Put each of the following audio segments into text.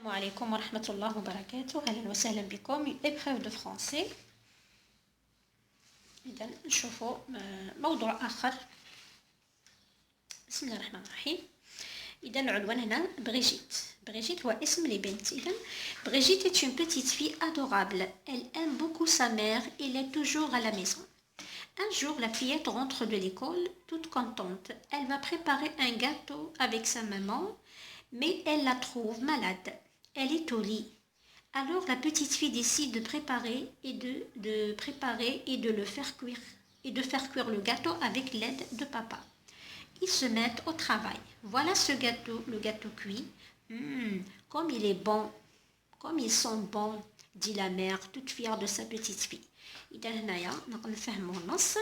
السلام عليكم ورحمة الله وبركاته. أهلا وسهلا بكم. épreuve de français. إذا نشوفوا موضوع آخر. بسم الله الرحمن الرحيم. إذا العنوان هنا Brigitte هو اسم لبنت. إذا Brigitte est une petite fille adorable. Elle aime beaucoup sa mère. Elle est toujours à la maison. Un jour, la fillette rentre de l'école toute contente. Elle va préparer un gâteau avec sa maman, mais elle la trouve malade. Elle est au lit. Alors la petite fille décide de préparer et de le faire cuire et de faire cuire le gâteau avec l'aide de papa. Ils se mettent au travail. Voilà ce gâteau, le gâteau cuit. Comme il est bon, comme ils sont bons, dit la mère, toute fière de sa petite fille. إذا هنايا نقدر نفهموا النص.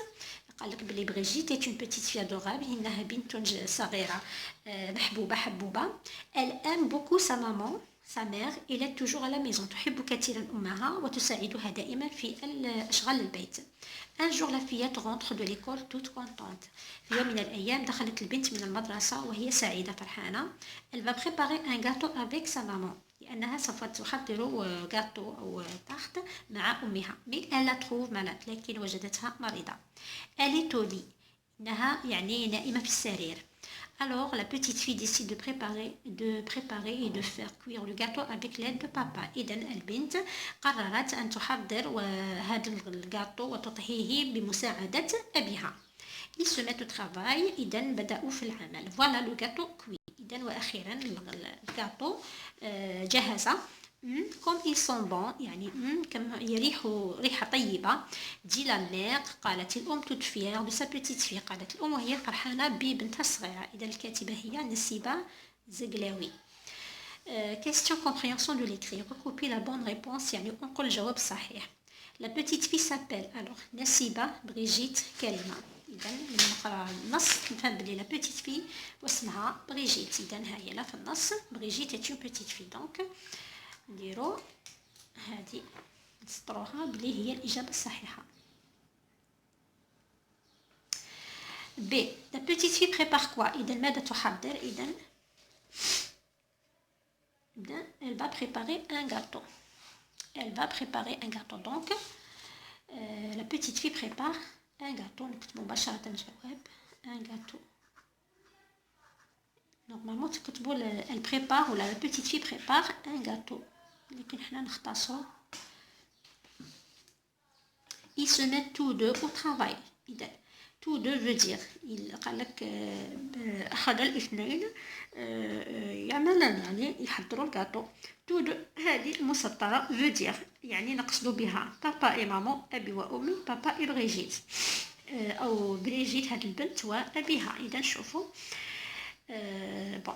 قال لك بلي بريجيت est une petite fille adorable. إنها بنت صغيرة محبوبة حبوبة. Elle aime beaucoup sa maman, sa mère. Elle est toujours à la maison. تحب كثيرا أمها وتساعدها دائما في أشغال البيت. Un jour la fillette rentre de l'école toute contente. في يوم من الأيام دخلت البنت من المدرسة وهي سعيدة فرحانة. Elle va préparer un gâteau avec sa maman. لأنها سوف تحضر غاتو أو تارت مع أمها. Mais elle la trouve malade. لكن وجدتها مريضة. Elle est au lit. إنها يعني نائمة في السرير. Alors la petite fille décide de préparer et de faire cuire le gâteau avec l'aide de papa. إذا البنت قررت أن تحضر هذا الغاتو وتطهيه بمساعدة أبيها. Ils se mettent au travail. إذا بدأوا في العمل. Voilà le gâteau cuit. إذا وأخيرا الغاتو جهز. comme ils sont bons يعني كم يريحوا ريحة طيبة. دي لا مير قالت الأم toute fière de sa petite fille. قالت الأم وهي فرحانة ببنتها الصغيرة. إذا الكاتبة هي نسيبة زغلاوي. question compréhension de l'écrit. recopier la bonne réponse يعني انقل الجواب الصحيح. La petite fille s'appelle alors نسيبة بريجيت كريمة. إذا لما نقرأ النص نفهم بلي لا بيتيت في واسمها بريجيت. إذا هاهي لا في النص بريجيت est une petite fille. دونك نديرو هادي نسطروها بلي هي الإجابة الصحيحة. B. La petite fille prépare quoi. إذا ماذا تحضر. إذا elle va préparer un gâteau. Elle va préparer un gâteau. Donc la petite fille prépare un gâteau. نكتبو مباشرة الجواب un gâteau. Normalement تكتبو elle prépare ولا la petite fille prépare un gâteau. لكن حنا نختصرو. Ils se mettent tous deux au travail. إذا tous deux veut dire قال لك أحد الاثنين يعملان يعني يحضروا الغاتو. tous deux هذه مسطرة veut dire يعني نقصد بها بابا et مامون أبي وأمي بابا et بريجيت أو بريجيت هذه البنت وأبيها. إذا نشوفوا bon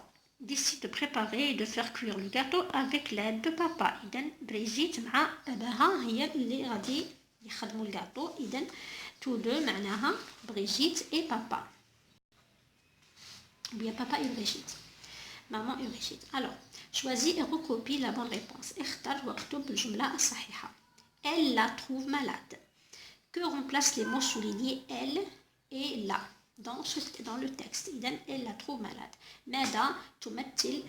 décide de préparer et de faire cuire le gâteau avec l'aide de papa. إذا بريجيت مع أباها هي اللي غادي يخدموا الغاتو. إذا tous deux معناها بريجيت et papa. ou bien papa et Brigitte. maman et Brigitte. Alors choisis et recopie la bonne réponse. اختر واكتب الجملة الصحيحة. Elle la trouve malade. Que remplace les mots soulignés elle et la dans le texte. إذا elle la trouve malade. ماذا تمثل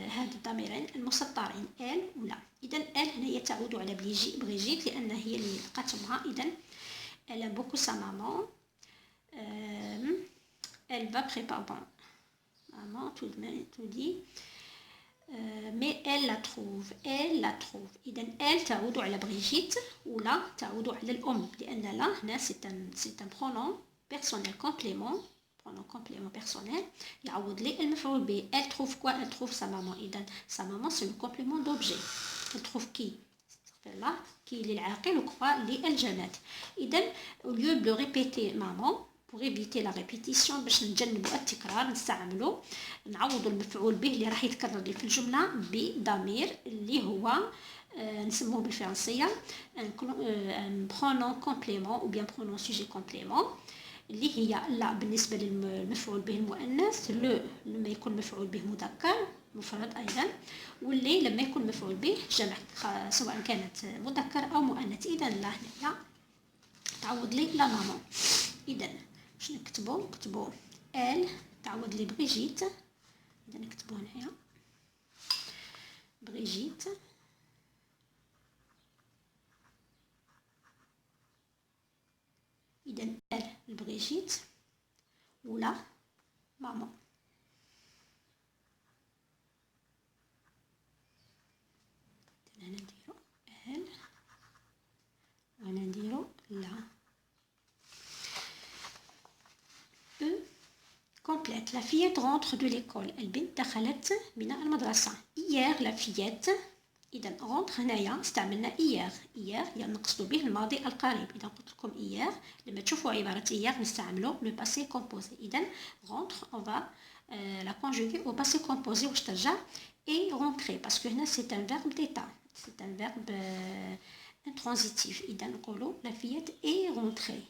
هذا الضميرين المسطرين elle ولا. إذا elle هنا تعود على بريجيت لأن هي اللي لقات امها. إذا elle aime beaucoup sa maman. Elle va préparer bon maman tout dit. mais elle la trouve. إذا elle تعود على بريجيت ولا تعود على الأم لأن لا هنا c'est un pronom personnel complément personnel يعوض لي المفعول به. elle trouve quoi. elle trouve sa maman. إذا sa maman c'est le complément d'objet. elle trouve qui là qui للعاقل وكوا للجماد. إذا au lieu de répéter maman pour éviter la répétition باش نتجنبوا التكرار نستعملوا نعوضوا المفعول به اللي راح يتكرر لي في الجملة بضمير اللي هو نسموه بالفرنسية un pronom complément ou bien pronom sujet complément اللي هي لا بالنسبة للمفعول به المؤنث لما يكون مفعول به مذكر مفرد أيضا واللي لما يكون مفعول به جمع سواء كانت مذكر أو مؤنث. إذا لا هنا تعوض لي لا ماما. إذا باش نكتبو elle تعوض لي بريجيت. إذا نكتبو هنايا بريجيت. إذا البريجيت ولا ماما. هنا نديرو ال وهنا نديرو لا. complète. La fillette rentre de l'école. البنت دخلت من المدرسة. Hier la fillette. إذا rentre هنايا استعملنا hier. hier يعني نقصد به الماضي القريب. إذا قلت لكم hier لما تشوفوا عبارة hier نستعملوا le passé composé. إذا rentre on va la conjuguer au passé composé واش ترجع et rentrer parce que هنا c'est un verbe d'état. C'est un verbe intransitif. إذا نقولوا la fillette est rentrée.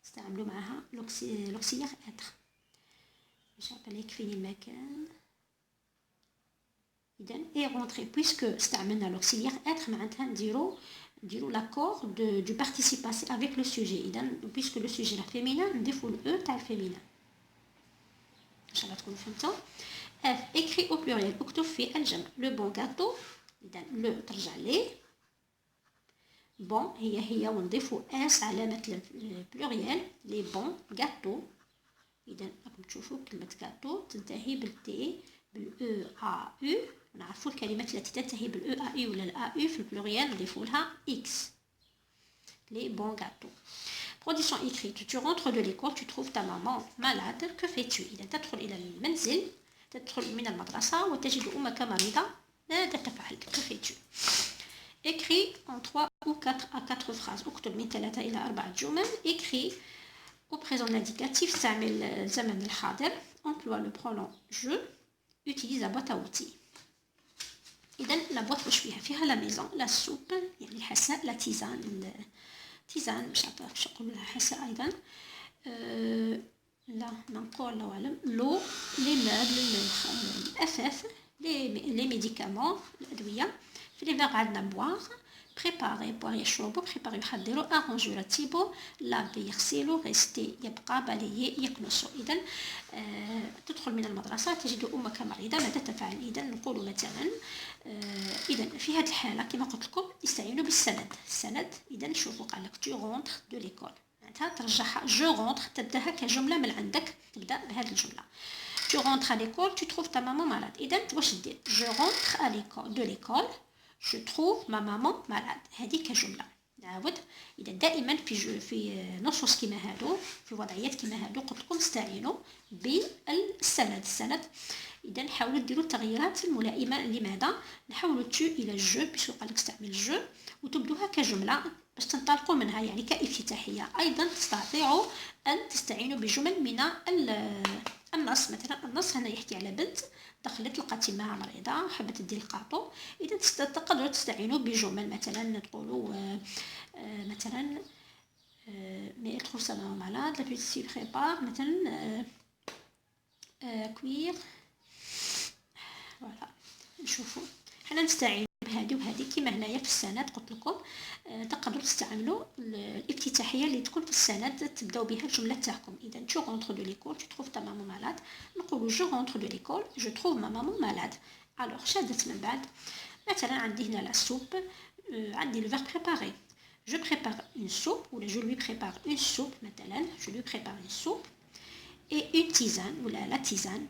استعملوا معها l'auxiliaire être. مش عارفة لا يكفيني المكان. إذا est rentrée puisque استعملنا l'auxiliaire être معناتها نديرو l'accord du participe passé avec le sujet. إذا puisque le sujet لا féminin نضيفو le تاع الفيمينا. إن شاء الله تكونوا فهمتوا. F écrit au pluriel اكتب في الجمع. le bon gâteau إذا le ترجع ليه. bon هي ونضيفو اس علامة البلوريال. لي بون غاتو. إذا راكم تشوفوا كلمة غاتو تنتهي بالتي بالاو ا يو. نعرفوا الكلمات التي تنتهي بالاو ا يو ولا الا يو في البلوريال نضيفوا لها اكس. لي بون غاتو. Production écrite. Tu rentres de l'école, tu trouves ta maman malade. Que fais-tu? إذا تدخل إلى المنزل تدخل من المدرسة وتجد أمك مريضة ماذا تفعل؟ Que fais-tu? Écris en 3 ou 4 à 4 phrases. اكتب من 3 إلى 4 جمل. Écris au présent indicatif. استعمل الزمن الحاضر. Emploie le pronom je. Utilise la boîte à outils. إذا la boîte واش فيها؟ فيها la maison, la soupe يعني الحساء, la tisane, tisane مش عارفة واش نقول لها حساء أيضا. لا نقول الله أعلم. l'eau, les meubles, الأثاث, les médicaments, الأدوية. في لي فيرب عندنا بواغ. بريباري بواغ يشربوا. بريباري يحضروا. ارونجو يرتبوا. لافي يغسلوا. ريستي يبقى. باليي يكنسوا. اذا تدخل من المدرسه تجد امك مريضه ماذا تفعل؟ اذا نقول مثلا اذا في هذه الحاله كما قلت لكم استعينوا بالسند. السند اذا شوفوا قال لك تو رونتر دو ليكول معناتها ترجعها جو رونتر تبداها كجمله من عندك. تبدا بهذه الجمله. Tu rentres à l'école, tu trouves ta maman malade. إذا واش دير؟ je rentre à l'école de l'école. Je trouve ma maman malade. هذه كجملة. نعاود. إذا دائما في نصوص كما هادو في وضعيات كما هادو قلت لكم استعينوا بالسند. السند. إذا حاولوا ديروا التغييرات الملائمة. لماذا؟ نحولوا تو إلى جو بيسو قال لك استعمل جو وتبدوها كجملة باش تنطلقوا منها يعني كافتتاحية. أيضا تستطيعوا أن تستعينوا بجمل من النص. مثلا النص هنا يحكي على بنت دخلت لقات امها مريضه حبت تدي القاطو. اذا تقدروا تستعينوا بجمل مثلا تقولوا مثلا مي تروف سا مالاد لا بيتي بريبار مثلا كوير. فوالا نشوفوا حنا نستعين بهذه وهذه كيما هنايا في السند قلت لكم تقدروا تستعملوا الافتتاحيه اللي تكون في السند تبداو بها الجمله تاعكم. اذا tu rentres de l'école tu trouves ta maman malade. نقولوا je rentre de l'école je trouve ma maman malade. alors شادت من بعد مثلا عندي هنا لا سوب. عندي le verbe préparer. je prépare une soupe ولا je lui prépare une soupe مثلا je lui prépare une soupe et une tisane ولا la tisane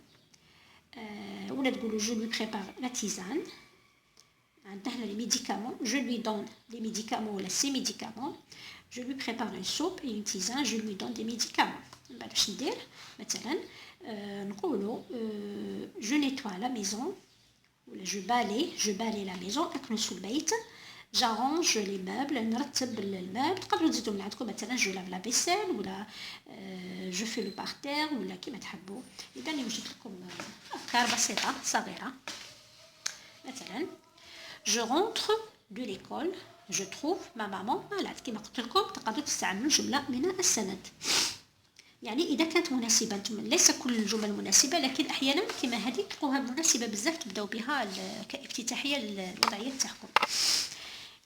ولا تقولوا je lui prépare la tisane. عندنا les médicaments, je lui donne les médicaments ou ses médicaments. Je lui prépare une soupe et une tisane, je lui donne des médicaments. باش ندير مثلا نقولوا je nettoie la maison ولا je balaye la maison. أكنس البيت. j'arrange les meubles. نرتب المeubles. تقدروا تزيدوا من عندكم مثلا je lave la vaisselle ولا je fais le parterre ولا كيما تحبوا. إذا يوجد لكم أفكار بسيطة صغيرة. مثلا je rentre de l'école je trouve ma maman malade. كما قلت لكم تقدروا تستعملوا جملة من السند يعني إذا كانت مناسبة. ليس كل الجمل مناسبة لكن أحيانا كما هذه تلقوها مناسبة بزاف تبداو بها كافتتاحية للوضعيات تاعكم.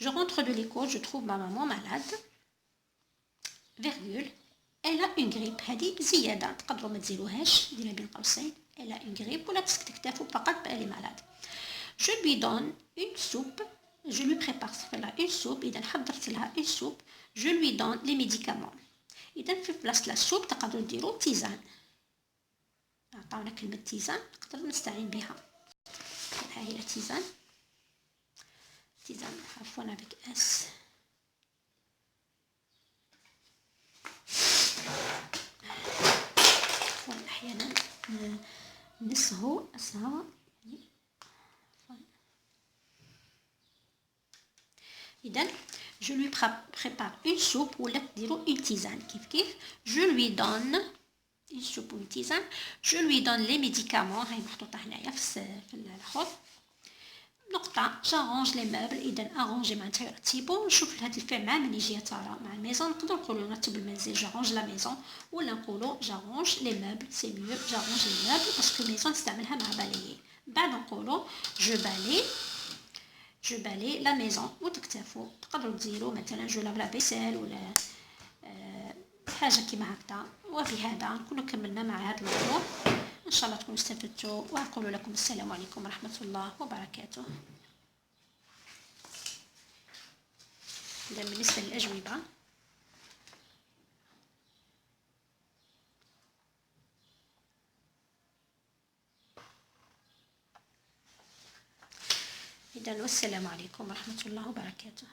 je rentre de l'école je trouve ma maman malade virgule elle a une grippe. هذه زيادة تقدروا ما تزيدوهاش ديرها بين قوسين. elle a une grippe ولا تكتفوا فقط بألي malade. je lui donne une soupe, je lui prépare une soupe. إذا حضرت لها une soupe, je lui donne les médicaments. إذا في بلاصة لا سوب تقدروا ديروا تيزان. عطاونا كلمة تيزان نقدر نستعين بها. ها هي تيزان. تيزان عفوا avec اس. أحيانا نسهو أسهو يعني. إذن je lui prépare une soupe ولا تديروا une tisane كيف je lui donne une soupe ou une tisane, je lui donne les médicaments هاي محطوطة هنايا في الخط نقطة. j'arrange les meubles. إذا arrange معناتها يرتبوا. نشوف هذا الفعل مع من يجي ترى مع الميزون نقدروا نقولوا نرتب المنزل j'arrange la maison ولا نقولوا j'arrange les meubles. c'est mieux j'arrange les meubles parce que الميزون نستعملها مع balayer. بعد نقولوا je balaye la maison وتكتفوا. تقدروا تديروا مثلا je lave la vaisselle ولا حاجة كيما هكذا. وبهذا نكون كملنا مع هذا الموضوع. إن شاء الله تكونوا استفدتوا وأقول لكم السلام عليكم ورحمة الله وبركاته. إذا بالنسبة للأجوبة إذا والسلام عليكم ورحمة الله وبركاته.